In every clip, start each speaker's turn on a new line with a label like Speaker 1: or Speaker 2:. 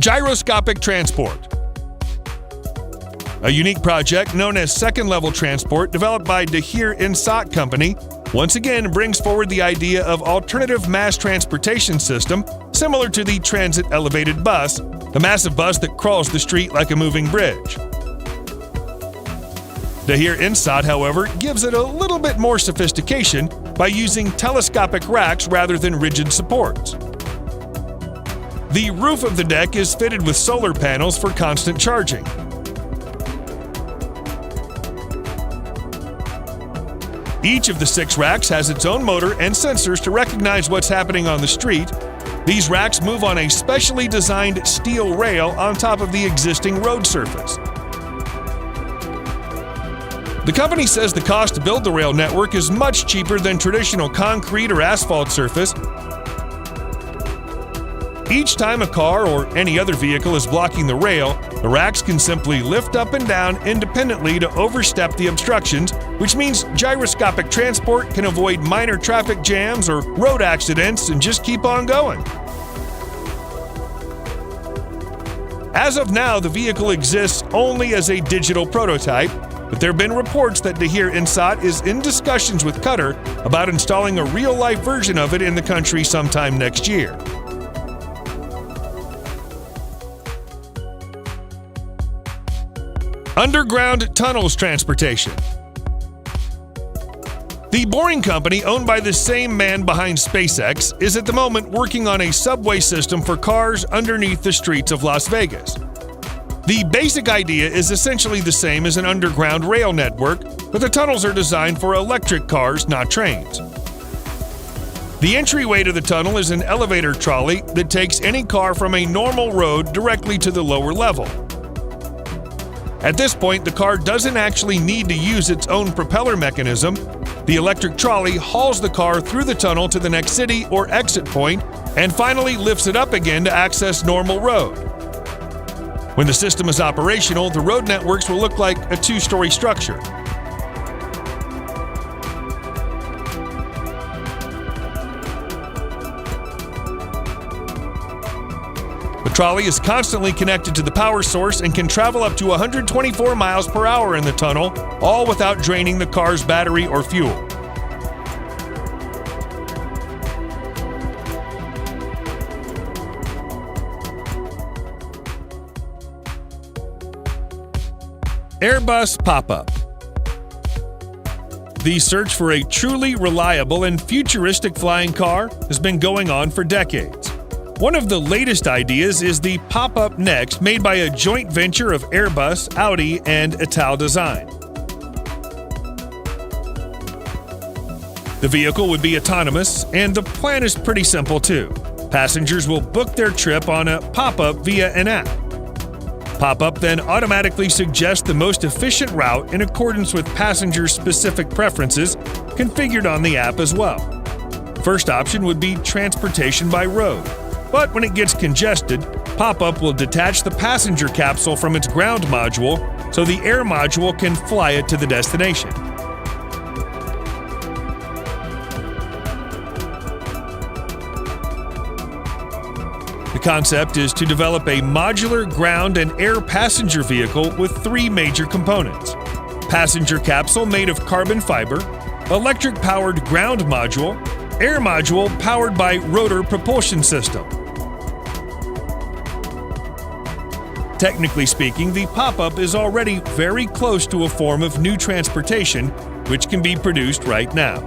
Speaker 1: Gyroscopic transport. A unique project known as second-level transport developed by Dahir Insat Company once again brings forward the idea of alternative mass transportation system similar to the transit elevated bus, the massive bus that crawls the street like a moving bridge. Dahir Insat, however, gives it a little bit more sophistication by using telescopic racks rather than rigid supports. The roof of the deck is fitted with solar panels for constant charging. Each of the 6 racks has its own motor and sensors to recognize what's happening on the street. These racks move on a specially designed steel rail on top of the existing road surface. The company says the cost to build the rail network is much cheaper than traditional concrete or asphalt surface. Each time a car or any other vehicle is blocking the rail, the racks can simply lift up and down independently to overstep the obstructions, which means gyroscopic transport can avoid minor traffic jams or road accidents and just keep on going. As of now, the vehicle exists only as a digital prototype, but there have been reports that Dahir Insat is in discussions with Qatar about installing a real-life version of it in the country sometime next year. Underground tunnels transportation. The Boring Company, owned by the same man behind SpaceX, is at the moment working on a subway system for cars underneath the streets of Las Vegas. The basic idea is essentially the same as an underground rail network, but the tunnels are designed for electric cars, not trains. The entryway to the tunnel is an elevator trolley that takes any car from a normal road directly to the lower level. At this point, the car doesn't actually need to use its own propeller mechanism. The electric trolley hauls the car through the tunnel to the next city or exit point and finally lifts it up again to access normal road. When the system is operational, the road networks will look like a 2-story structure. The trolley is constantly connected to the power source and can travel up to 124 miles per hour in the tunnel, all without draining the car's battery or fuel. Airbus pop-up. The search for a truly reliable and futuristic flying car has been going on for decades. One of the latest ideas is the Pop-Up Next, made by a joint venture of Airbus, Audi, and Ital Design. The vehicle would be autonomous, and the plan is pretty simple too. Passengers will book their trip on a pop-up via an app. Pop-up then automatically suggests the most efficient route in accordance with passengers' specific preferences, configured on the app as well. First option would be transportation by road. But when it gets congested, Pop-Up will detach the passenger capsule from its ground module so the air module can fly it to the destination. The concept is to develop a modular ground and air passenger vehicle with 3 major components: passenger capsule made of carbon fiber, electric-powered ground module, air module powered by rotor propulsion system. Technically speaking, the Pop-Up is already very close to a form of new transportation, which can be produced right now.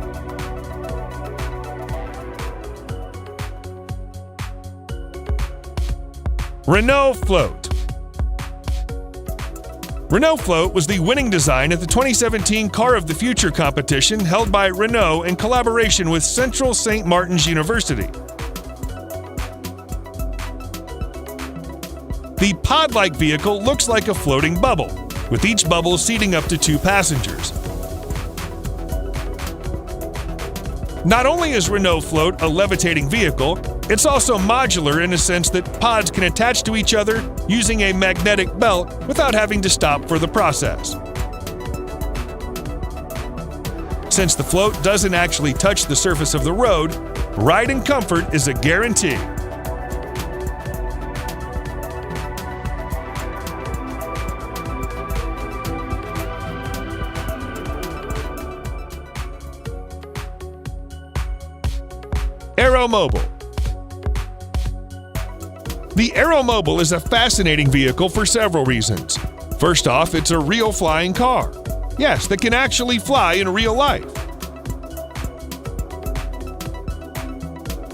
Speaker 1: Renault Float. Renault Float was the winning design at the 2017 Car of the Future competition held by Renault in collaboration with Central St. Martin's University. The pod-like vehicle looks like a floating bubble, with each bubble seating up to 2 passengers. Not only is Renault Float a levitating vehicle, it's also modular in a sense that pods can attach to each other using a magnetic belt without having to stop for the process. Since the float doesn't actually touch the surface of the road, ride and comfort is a guarantee. Aeromobile. The Aeromobile is a fascinating vehicle for several reasons. First off, it's a real flying car. Yes, that can actually fly in real life.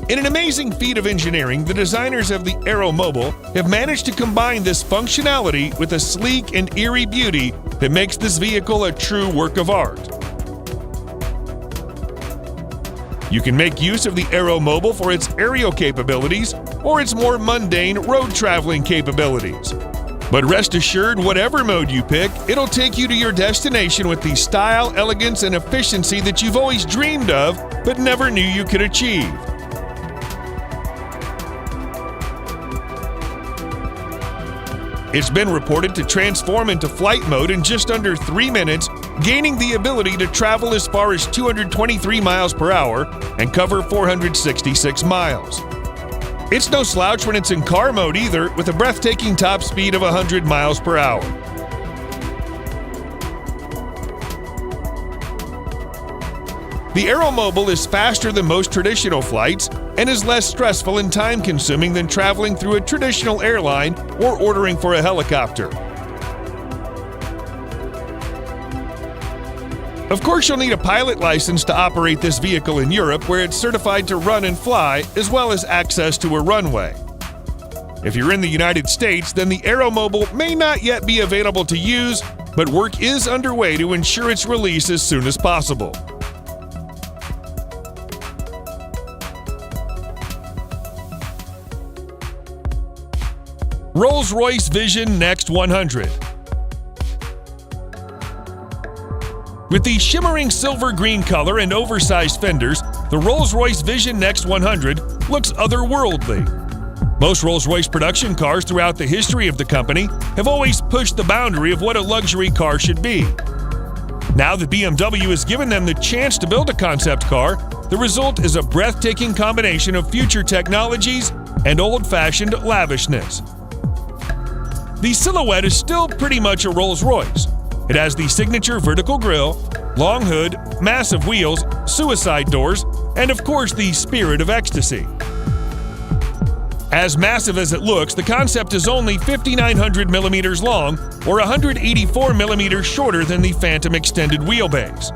Speaker 1: In an amazing feat of engineering, the designers of the Aeromobile have managed to combine this functionality with a sleek and eerie beauty that makes this vehicle a true work of art. You can make use of the Aeromobile for its aerial capabilities or its more mundane road traveling capabilities. But rest assured, whatever mode you pick, it'll take you to your destination with the style, elegance, and efficiency that you've always dreamed of but never knew you could achieve. It's been reported to transform into flight mode in just under 3 minutes, gaining the ability to travel as far as 223 miles per hour and cover 466 miles. It's no slouch when it's in car mode either, with a breathtaking top speed of 100 miles per hour. The Aeromobile is faster than most traditional flights and is less stressful and time-consuming than traveling through a traditional airline or ordering for a helicopter. Of course, you'll need a pilot license to operate this vehicle in Europe, where it's certified to run and fly, as well as access to a runway. If you're in the United States, then the Aeromobile may not yet be available to use, but work is underway to ensure its release as soon as possible. Rolls-Royce Vision Next 100. With the shimmering silver-green color and oversized fenders, the Rolls-Royce Vision Next 100 looks otherworldly. Most Rolls-Royce production cars throughout the history of the company have always pushed the boundary of what a luxury car should be. Now that BMW has given them the chance to build a concept car, the result is a breathtaking combination of future technologies and old-fashioned lavishness. The silhouette is still pretty much a Rolls-Royce. It has the signature vertical grille, long hood, massive wheels, suicide doors, and of course the spirit of ecstasy. As massive as it looks, the concept is only 5,900 millimeters long, or 184 millimeters shorter than the Phantom extended wheelbase.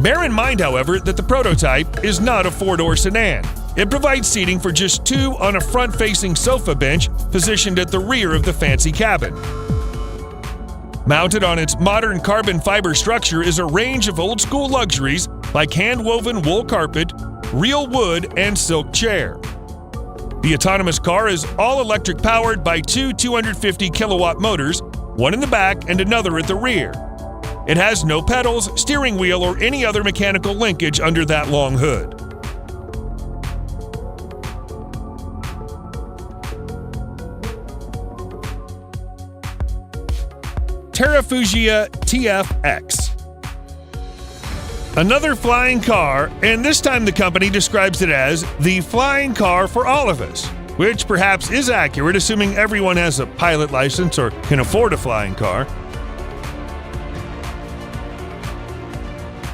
Speaker 1: Bear in mind, however, that the prototype is not a four-door sedan. It provides seating for just two on a front-facing sofa bench positioned at the rear of the fancy cabin. Mounted on its modern carbon fiber structure is a range of old-school luxuries like hand-woven wool carpet, real wood, and silk chair. The autonomous car is all-electric powered by two 250-kilowatt motors, one in the back and another at the rear. It has no pedals, steering wheel, or any other mechanical linkage under that long hood. Terrafugia TFX. Another flying car, and this time the company describes it as the flying car for all of us, which perhaps is accurate, assuming everyone has a pilot license or can afford a flying car.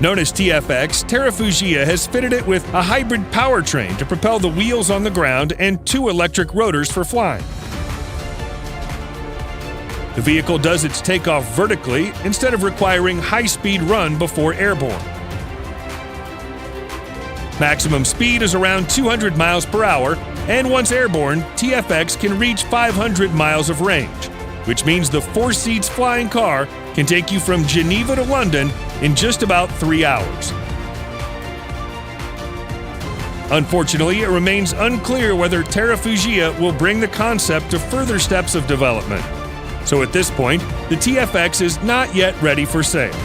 Speaker 1: Known as TFX, Terrafugia has fitted it with a hybrid powertrain to propel the wheels on the ground and two electric rotors for flying. The vehicle does its takeoff vertically instead of requiring high-speed run before airborne. Maximum speed is around 200 miles per hour, and once airborne, TFX can reach 500 miles of range, which means the 4-seats flying car can take you from Geneva to London in just about 3 hours. Unfortunately, it remains unclear whether Terrafugia will bring the concept to further steps of development. So at this point, the TFX is not yet ready for sale.